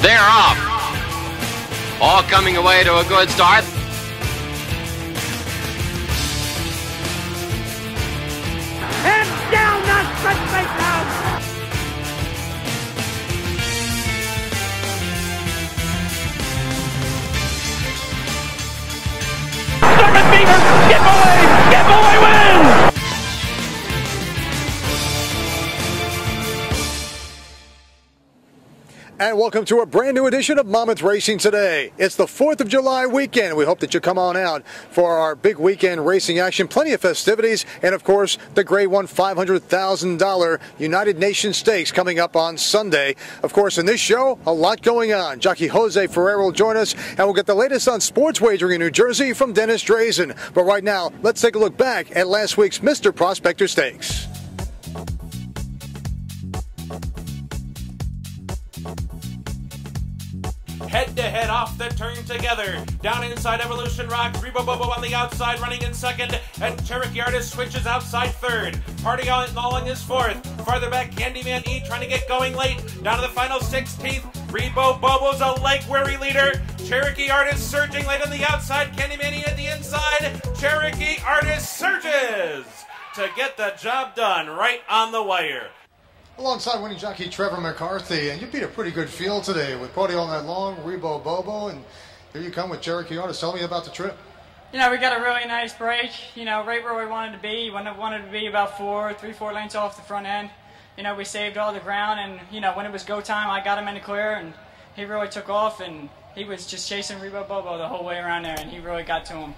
They're off. All coming away to a good start. And down that stretch they come. Serpent Beaver, give away wins! And welcome to a brand new edition of Monmouth Racing Today. It's the 4th of July weekend. We hope that you come on out for our big weekend racing action. Plenty of festivities and, of course, the Grade 1 $500,000 United Nations Stakes coming up on Sunday. Of course, in this show, a lot going on. Jockey Jose Ferrer will join us, and we'll get the latest on sports wagering in New Jersey from Dennis Drazen. But right now, let's take a look back at last week's Mr. Prospector Stakes. Head-to-head off the turn together. Down inside Evolution Rock. Rebo Bobo on the outside running in second. And Cherokee Artist switches outside third. Party Alling is fourth. Farther back, Candyman E trying to get going late. Down to the final 16th. Rebo Bobo's a leg-weary leader. Cherokee Artist surging late on the outside. Candyman E at the inside. Cherokee Artist surges to get the job done right on the wire. Alongside winning jockey Trevor McCarthy, and you beat a pretty good field today with Party All Night Long, Rebo Bobo, and here you come with Cherokee Artist. Tell me about the trip. You know, we got a really nice break, you know, right where we wanted to be. We wanted to be about 3-4 lengths off the front end. You know, we saved all the ground, and, you know, when it was go time, I got him in the clear, and he really took off, and he was just chasing Rebo Bobo the whole way around there, and he really got to him.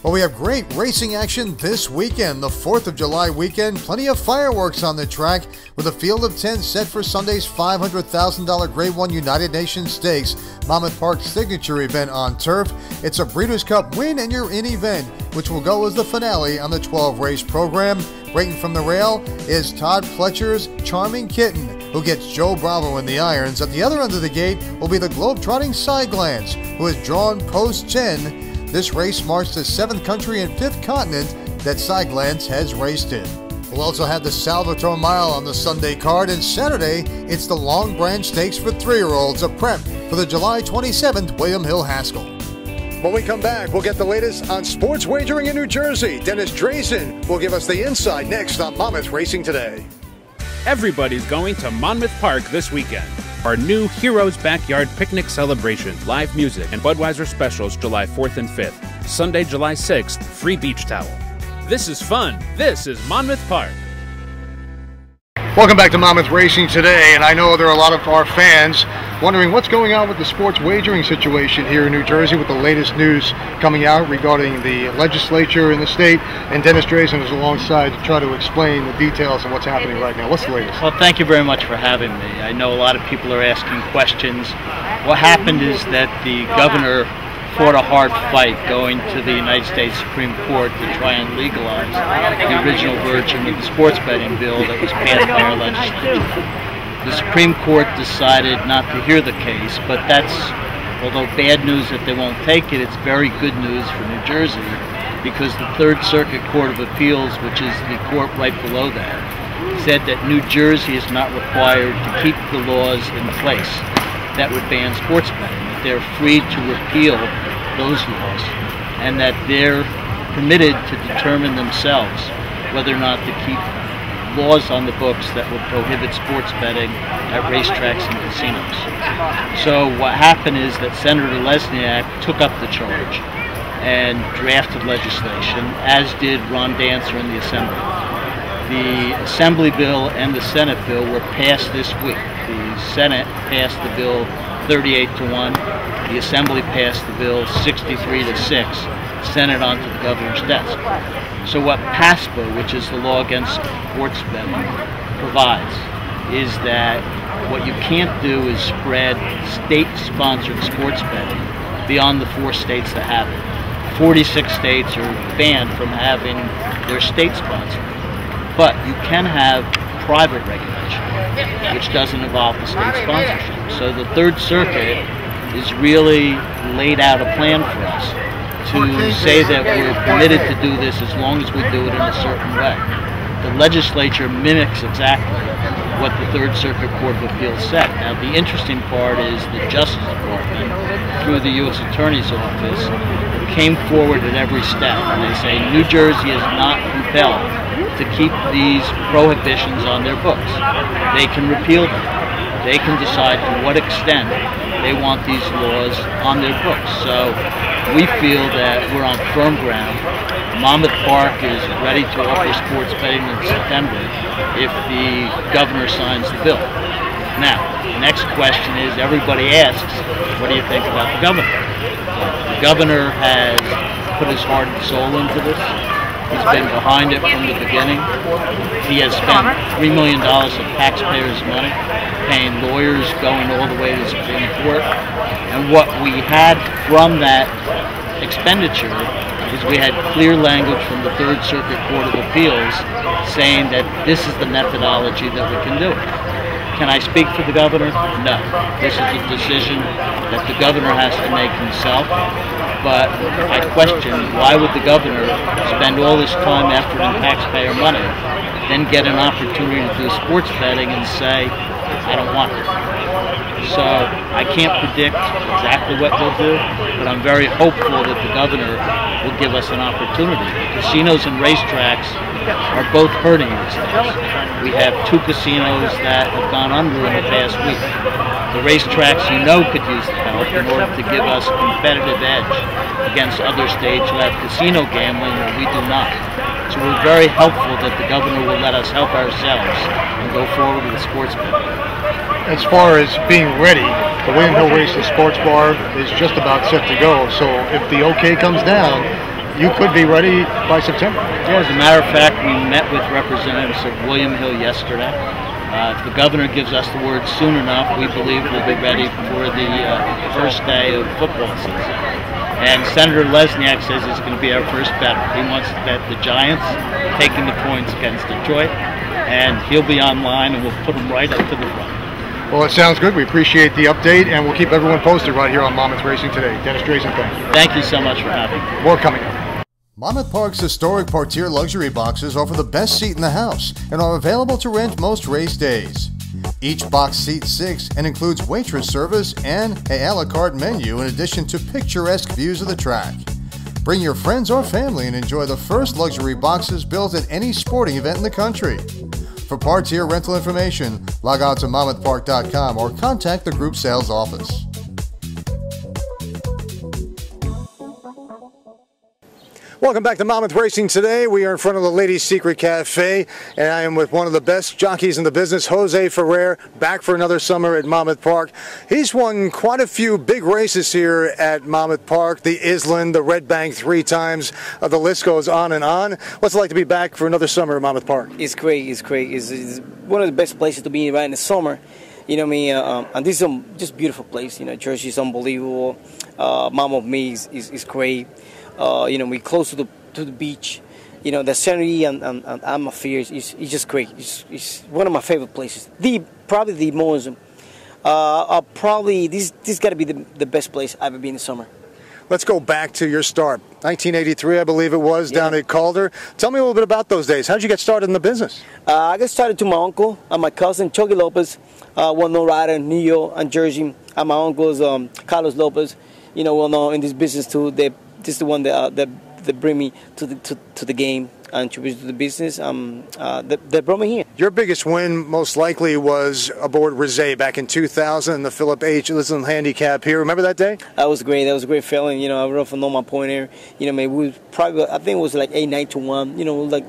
Well, we have great racing action this weekend, the 4th of July weekend. Plenty of fireworks on the track with a field of 10 set for Sunday's $500,000 Grade 1 United Nations Stakes, Monmouth Park's signature event on turf. It's a Breeders' Cup win and you're in event, which will go as the finale on the 12-race program. Breaking from the rail is Todd Pletcher's Charming Kitten, who gets Joe Bravo in the irons. At the other end of the gate will be the globe-trotting Sideglance, who has drawn post 10. This race marks the 7th country and 5th continent that Sideglance has raced in. We'll also have the Salvatore Mile on the Sunday card, and Saturday, it's the Long Branch Stakes for 3-year-olds, a prep for the July 27th William Hill Haskell. When we come back, we'll get the latest on sports wagering in New Jersey. Dennis Drazen will give us the inside next on Monmouth Racing Today. Everybody's going to Monmouth Park this weekend. Our new Heroes Backyard Picnic Celebration, live music, and Budweiser specials July 4th and 5th. Sunday, July 6th, free beach towel. This is fun. This is Monmouth Park. Welcome back to Monmouth Racing Today, and I know there are a lot of our fans wondering what's going on with the sports wagering situation here in New Jersey with the latest news coming out regarding the legislature in the state, and Dennis Drazen is alongside to try to explain the details of what's happening right now. What's the latest? Well, thank you very much for having me. I know a lot of people are asking questions. What happened is that the governor fought a hard fight going to the United States Supreme Court to try and legalize the original version of the sports betting bill that was passed by our legislature. The Supreme Court decided not to hear the case, but that's, although bad news that they won't take it, it's very good news for New Jersey, because the Third Circuit Court of Appeals, which is the court right below that, said that New Jersey is not required to keep the laws in place that would ban sports betting, that they're free to repeal those laws, and that they're permitted to determine themselves whether or not to keep laws on the books that will prohibit sports betting at racetracks and casinos. So what happened is that Senator Lesniak took up the charge and drafted legislation, as did Ron Dancer in the Assembly. The Assembly bill and the Senate bill were passed this week. The Senate passed the bill 38-1. The Assembly passed the bill 63-6. Sent it onto the governor's desk. So what PASPA, which is the law against sports betting, provides is that what you can't do is spread state-sponsored sports betting beyond the 4 states that have it. 46 states are banned from having their state sponsored. But you can have private regulation, which doesn't involve the state sponsorship. So the Third Circuit has really laid out a plan for us to say that we're permitted to do this as long as we do it in a certain way. The legislature mimics exactly what the Third Circuit Court of Appeals said. Now, the interesting part is the Justice Department, through the U.S. Attorney's Office, came forward at every step, and they say New Jersey is not compelled to keep these prohibitions on their books. They can repeal them. They can decide to what extent they want these laws on their books. So we feel that we're on firm ground. Monmouth Park is ready to offer sports betting in September if the governor signs the bill. Now, the next question is, everybody asks, what do you think about the governor? The governor has put his heart and soul into this. He's been behind it from the beginning. He has spent $3 million of taxpayers' money, paying lawyers, going all the way to the Supreme Court. And what we had from that expenditure is we had clear language from the Third Circuit Court of Appeals saying that this is the methodology that we can do it. Can I speak for the governor? No. This is a decision that the governor has to make himself. But I question, why would the governor spend all this time, effort, and taxpayer money, then get an opportunity to do sports betting and say, I don't want it? So I can't predict exactly what they'll do, but I'm very hopeful that the governor will give us an opportunity. Casinos and racetracks are both hurting these days. We have 2 casinos that have gone under in the past week. The racetracks, could use the help in order to give us a competitive edge against other states who have casino gambling where we do not. So we're very hopeful that the governor will let us help ourselves and go forward with the sports betting. As far as being ready, the William Hill Racing Sports Bar is just about set to go. So if the okay comes down, you could be ready by September. Yeah, as a matter of fact, we met with representatives of William Hill yesterday. If the governor gives us the word soon enough, we believe we'll be ready for the first day of football season. And Senator Lesniak says it's going to be our first bet. He wants to bet the Giants taking the points against Detroit, and he'll be online, and we'll put him right up to the front. Well, it sounds good. We appreciate the update, and we'll keep everyone posted right here on Monmouth Racing Today. Dennis Drazen, thank you. Thank you so much for having me. More coming up. Monmouth Park's historic Portier luxury boxes offer the best seat in the house and are available to rent most race days. Each box seats 6 and includes waitress service and a la carte menu in addition to picturesque views of the track. Bring your friends or family and enjoy the first luxury boxes built at any sporting event in the country. For Portier rental information, log on to monmouthpark.com or contact the group sales office. Welcome back to Monmouth Racing Today. We are in front of the Ladies Secret Cafe, and I am with one of the best jockeys in the business, Jose Ferrer, back for another summer at Monmouth Park. He's won quite a few big races here at Monmouth Park, the Island, the Red Bank 3 times. The list goes on and on. What's it like to be back for another summer at Monmouth Park? It's great. It's great. It's one of the best places to be right in the summer. You know what I mean? And this is just beautiful place. Jersey is unbelievable. Monmouth is great. We're close to the beach. The scenery and atmosphere is just great. It's one of my favorite places. Probably the most. This got to be the best place I've ever been in the summer. Let's go back to your start. 1983, I believe it was, down at Calder. Tell me a little bit about those days. How did you get started in the business? I got started to my uncle and my cousin, Jockey Lopez, well-known rider in New York and Jersey. And my uncle is Carlos Lopez, well-known in this business too. This is the one that bring me to the game and to the business. That brought me here. Your biggest win most likely was aboard Rizet back in 2000, the Philip H. Lisland handicap here. Remember that day? That was great. That was a great feeling. I rode for my point here. We was probably, I think it was like 8-9 to 1. Like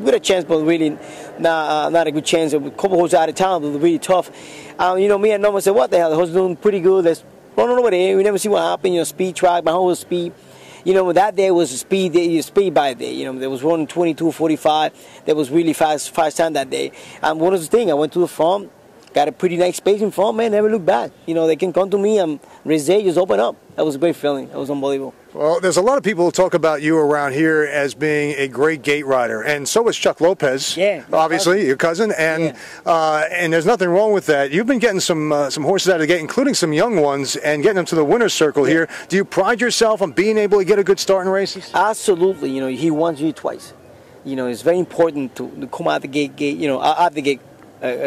with a chance, but really not a good chance. A couple holes out of town, but really tough. Me and Norman said, "What the hell? The horse doing pretty good. Let's run over there. We never see what happened. Speed track. My whole was speed." That day was a speed by day. There was running 22:45. That was really fast time that day. And one of the things, I went to the farm, got a pretty nice space in front, man, never looked back. They can come to me and Rizet just open up. That was a great feeling. That was unbelievable. Well, there's a lot of people who talk about you around here as being a great gate rider, and so is Chuck Lopez. Yeah, obviously your cousin, and there's nothing wrong with that. You've been getting some horses out of the gate, including some young ones, and getting them to the winner's circle here. Do you pride yourself on being able to get a good start in races? Absolutely. He wants you twice. It's very important to come out the gate. Out the gate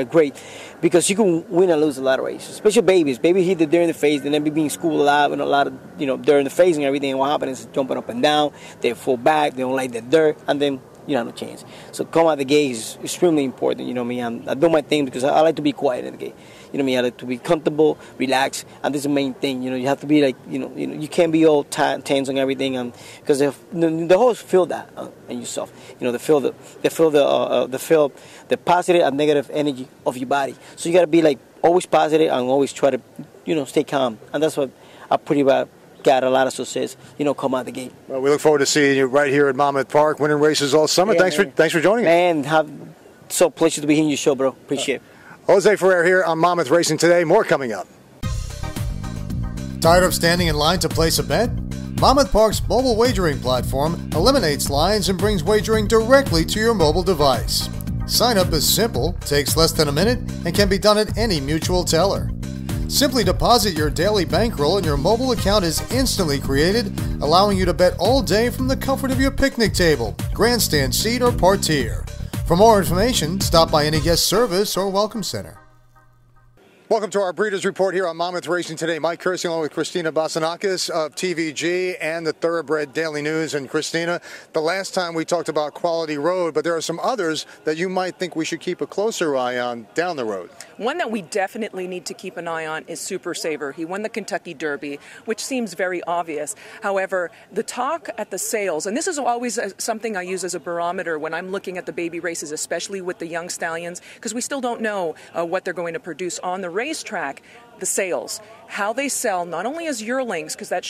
great, because you can win and lose a lot of races, especially babies. Baby hit the dirt in the face, and then be being schooled a lot, and a lot of dirt in the face and everything. And what happens is jumping up and down. They fall back. They don't like the dirt, and then you have no chance. So come out the gate is extremely important. You know what I mean? I do my thing because I like to be quiet in the gate. You know what I mean? I like to be comfortable, relax, and this is the main thing. You have to be like, you can't be all tense on everything, and because the horse feel that in yourself. They feel the positive and negative energy of your body. So you got to be like always positive and always try to, stay calm. And that's what I pretty well got a lot of success, come out the gate. Well, we look forward to seeing you right here at Monmouth Park, winning races all summer. Yeah, thanks for joining us. Man, so pleasure to be here in your show, bro. Appreciate it. Jose Ferrer here on Monmouth Racing Today. More coming up. Tired of standing in line to place a bet? Monmouth Park's mobile wagering platform eliminates lines and brings wagering directly to your mobile device. Sign up is simple, takes less than a minute, and can be done at any mutual teller. Simply deposit your daily bankroll and your mobile account is instantly created, allowing you to bet all day from the comfort of your picnic table, grandstand seat, or parterre. For more information, stop by any guest service or welcome center. Welcome to our Breeders' Report here on Monmouth Racing Today. Mike Curci along with Christina Basanakis of TVG and the Thoroughbred Daily News. And Christina, the last time we talked about Quality Road, but there are some others that you might think we should keep a closer eye on down the road. One that we definitely need to keep an eye on is Super Saver. He won the Kentucky Derby, which seems very obvious. However, the talk at the sales, and this is always something I use as a barometer when I'm looking at the baby races, especially with the young stallions, because we still don't know what they're going to produce on the racetrack. The sales, how they sell, not only as yearlings, because that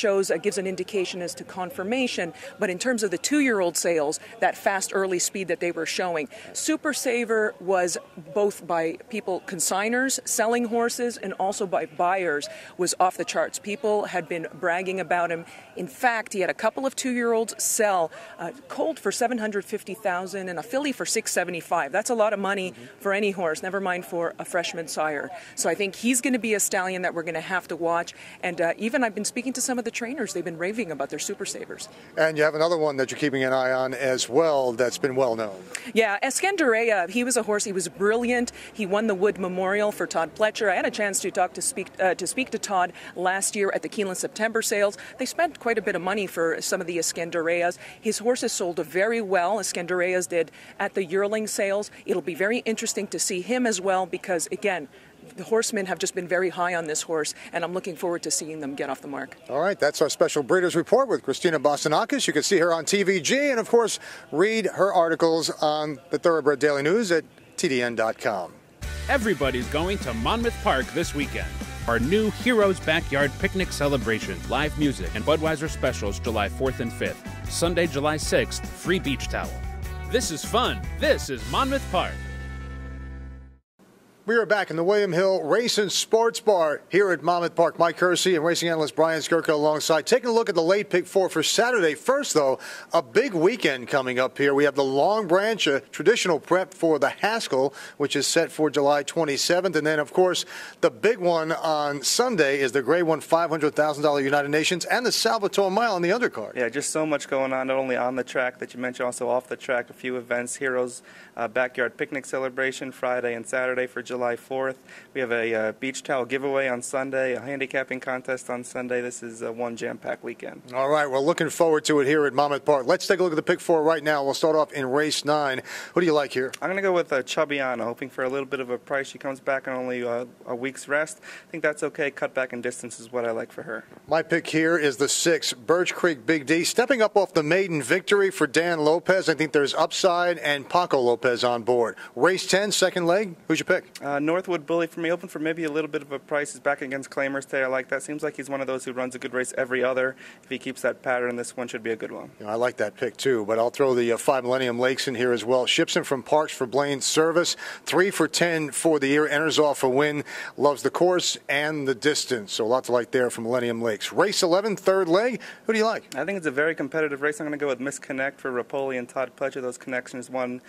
gives an indication as to conformation, but in terms of the 2-year-old sales, that fast early speed that they were showing. Super Saver was both by people, consigners, selling horses, and also by buyers, was off the charts. People had been bragging about him. In fact, he had a couple of 2-year-olds sell colt for $750,000 and a filly for $675,000. That's a lot of money for any horse, never mind for a freshman sire. So I think he's going to be a stallion that we're going to have to watch. And even I've been speaking to some of the trainers. They've been raving about their Super Savers. And you have another one that you're keeping an eye on as well that's been well known. Yeah, Escandaria, he was a horse. He was brilliant. He won the Wood Memorial for Todd Pletcher. I had a chance to speak to Todd last year at the Keeneland September sales. They spent quite a bit of money for some of the Escandarias. His horses sold very well. Escandarias did at the yearling sales. It'll be very interesting to see him as well because, again, the horsemen have just been very high on this horse, and I'm looking forward to seeing them get off the mark. All right, that's our special Breeders' Report with Christina Basanakis. You can see her on TVG and, of course, read her articles on the Thoroughbred Daily News at TDN.com. Everybody's going to Monmouth Park this weekend. Our new Heroes Backyard Picnic Celebration, live music, and Budweiser specials July 4th and 5th. Sunday, July 6th, free beach towel. This is fun. This is Monmouth Park. We are back in the William Hill Race and Sports Bar here at Monmouth Park. Mike Curci and racing analyst Brian Skirka alongside. Taking a look at the late pick 4 for Saturday. First, though, a big weekend coming up here. We have the Long Branch, a traditional prep for the Haskell, which is set for July 27th. And then, of course, the big one on Sunday is the Grade 1 $500,000 United Nations and the Salvatore Mile on the undercard. Yeah, just so much going on, not only on the track that you mentioned, also off the track. A few events, Heroes Backyard Picnic Celebration Friday and Saturday for July 4th. We have a beach towel giveaway on Sunday, a handicapping contest on Sunday. This is one jam-packed weekend. All right, well, looking forward to it here at Monmouth Park. Let's take a look at the pick 4 right now. We'll start off in race 9. Who do you like here? I'm going to go with Chubbiana, hoping for a little bit of a price. She comes back on only a week's rest. I think that's okay. Cut back in distance is what I like for her. My pick here is the 6, Birch Creek Big D. Stepping up off the maiden victory for Dan Lopez. I think there's upside and Paco Lopez on board. Race 10, second leg. Who's your pick? Northwood Bully for me, open for maybe a little bit of a price. He's back against Claimers today. I like that. Seems like he's one of those who runs a good race every other. If he keeps that pattern, this one should be a good one. I like that pick too, but I'll throw the 5 Millennium Lakes in here as well. Shipson from Parks for Blaine Service. 3 for 10 for the year. Enters off a win. Loves the course and the distance. So a lot to like there from Millennium Lakes. Race 11, third leg. Who do you like? I think it's a very competitive race. I'm going to go with Misconnect for Rapoli and Todd Pletcher. Those connections won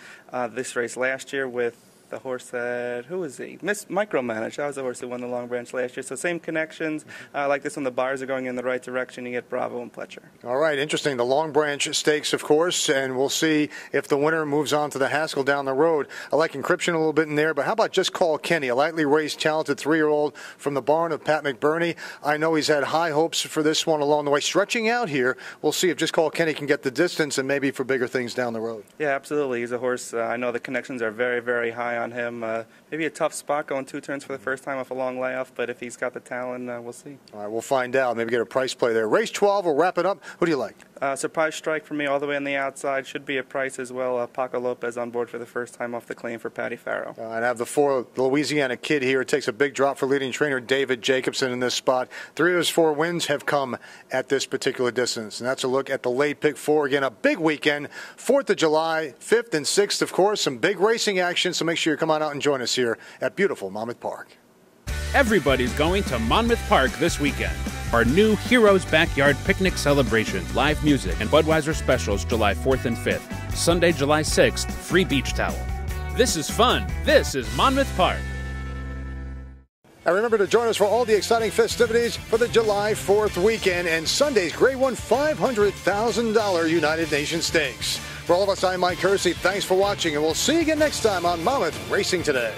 this race last year with the horse that, who is he? Micromanage. That was the horse who won the Long Branch last year. So same connections. Like this one, the buyers are going in the right direction. You get Bravo and Pletcher. All right, interesting. The Long Branch Stakes, of course, and we'll see if the winner moves on to the Haskell down the road. I like Encryption a little bit in there, but how about Just Call Kenny, a lightly raced, talented 3-year-old from the barn of Pat McBurney. I know he's had high hopes for this one along the way. Stretching out here, we'll see if Just Call Kenny can get the distance and maybe for bigger things down the road. Yeah, absolutely. He's a horse. I know the connections are very, very high on him. Maybe a tough spot going 2 turns for the first time off a long layoff, but if he's got the talent, we'll see. All right, we'll find out. Maybe get a price play there. Race 12, we'll wrap it up. Who do you like? Surprise Strike for me all the way on the outside. Should be a price as well. Paco Lopez on board for the first time off the claim for Patty Farrow. And I have the 4 Louisiana Kid here. It takes a big drop for leading trainer David Jacobson in this spot. 3 of his 4 wins have come at this particular distance. And that's a look at the late pick 4. Again, a big weekend. 4th of July, 5th and 6th, of course. Some big racing action, so make sure you come on out and join us here at beautiful Monmouth Park. Everybody's going to Monmouth Park this weekend. Our new Heroes Backyard Picnic Celebration, live music, and Budweiser specials July 4th and 5th. Sunday, July 6th, free beach towel. This is fun. This is Monmouth Park. And remember to join us for all the exciting festivities for the July 4th weekend and Sunday's Grade 1 $500,000 United Nations Stakes. For all of us, I'm Mike Curci. Thanks for watching, and we'll see you again next time on Monmouth Racing Today.